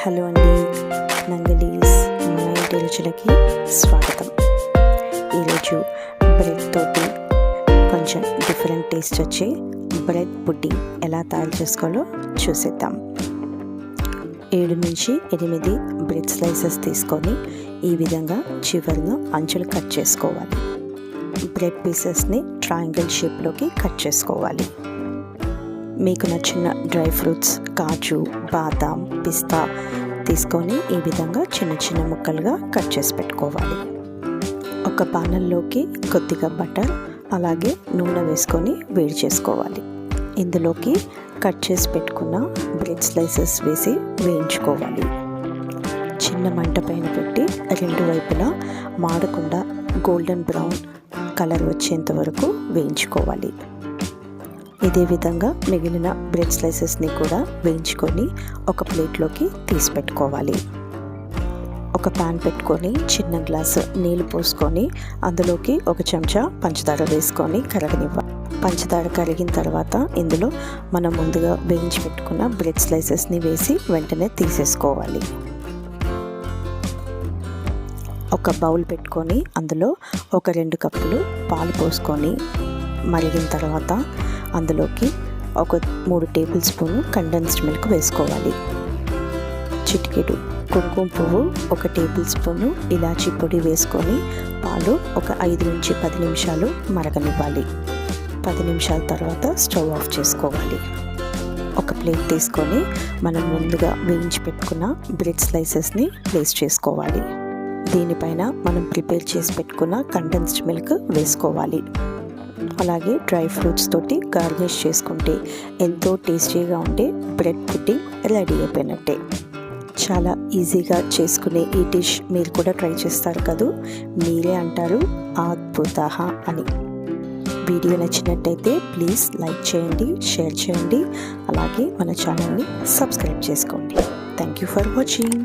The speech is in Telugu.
హలో అండి, నంగలీస్ మన ఇంటి రుచులకి స్వాగతం. ఈరోజు బ్రెడ్ తోటి కొంచెం డిఫరెంట్ టేస్ట్ వచ్చి బ్రెడ్ పుడ్డింగ్ ఎలా తయారు చేసుకోవాలో చూసేద్దాం. 7 నుంచి 8 బ్రెడ్ స్లైసెస్ తీసుకొని ఈ విధంగా చివరిలో అంచులు కట్ చేసుకోవాలి. బ్రెడ్ పీసెస్ని ట్రయాంగిల్ షేప్లోకి కట్ చేసుకోవాలి. మీకు నచ్చిన డ్రై ఫ్రూట్స్, కాజు, బాదాం, పిస్తా తీసుకొని ఈ విధంగా చిన్న చిన్న ముక్కలుగా కట్ చేసి పెట్టుకోవాలి. ఒక పానల్లోకి కొద్దిగా బటర్ అలాగే నూనె వేసుకొని వేడి చేసుకోవాలి. ఇందులోకి కట్ చేసి పెట్టుకున్న బ్రెడ్ స్లైసెస్ వేసి వేయించుకోవాలి. చిన్న మంట పైన పెట్టి 2 వైపులా మాడకుండా గోల్డెన్ బ్రౌన్ కలర్ వచ్చేంత వరకు వేయించుకోవాలి. ఇదే విధంగా మిగిలిన బ్రెడ్ స్లైసెస్ని కూడా వేయించుకొని ఒక ప్లేట్లోకి తీసి పెట్టుకోవాలి. ఒక ప్యాన్ పెట్టుకొని చిన్న గ్లాసు నీళ్ళు పోసుకొని అందులోకి 1 చెంచా పంచదార వేసుకొని కరగనివ్వాలి. పంచదార కరిగిన తర్వాత ఇందులో మనం ముందుగా వేయించి పెట్టుకున్న బ్రెడ్ స్లైసెస్ని వేసి వెంటనే తీసేసుకోవాలి. ఒక బౌల్ పెట్టుకొని అందులో ఒక 2 కప్పులు పాలు పోసుకొని మరిగిన తర్వాత అందులోకి ఒక 3 టేబుల్ స్పూన్ కండెన్స్డ్ మిల్క్ వేసుకోవాలి. చిటికెడు కుంకుమ పువ్వు, 1 టేబుల్ స్పూను ఇలాచీ పొడి వేసుకొని పాలు ఒక 5 నుంచి 10 నిమిషాలు మరగనివ్వాలి. 10 నిమిషాల తర్వాత స్టవ్ ఆఫ్ చేసుకోవాలి. ఒక ప్లేట్ తీసుకొని మనం ముందుగా వేయించి పెట్టుకున్న బ్రెడ్ స్లైసెస్ని ప్లేస్ చేసుకోవాలి. దీనిపైన మనం ప్రిపేర్ చేసి పెట్టుకున్న కండెన్స్డ్ మిల్క్ వేసుకోవాలి. అలాగే డ్రై ఫ్రూట్స్ తోటి గార్నిష్ చేసుకుంటే ఎంతో టేస్టీగా ఉండే బ్రెడ్ పుడ్డింగ్ రెడీ అయిపోయినట్టే. చాలా ఈజీగా చేసుకునే ఈ డిష్ మీరు కూడా ట్రై చేస్తారు కదూ, మీరే అంటారు అద్భుతః అని. వీడియో నచ్చినట్టయితే ప్లీజ్ లైక్ చేయండి, షేర్ చేయండి, అలాగే మన ఛానల్ని సబ్స్క్రైబ్ చేసుకోండి. Thank you for watching.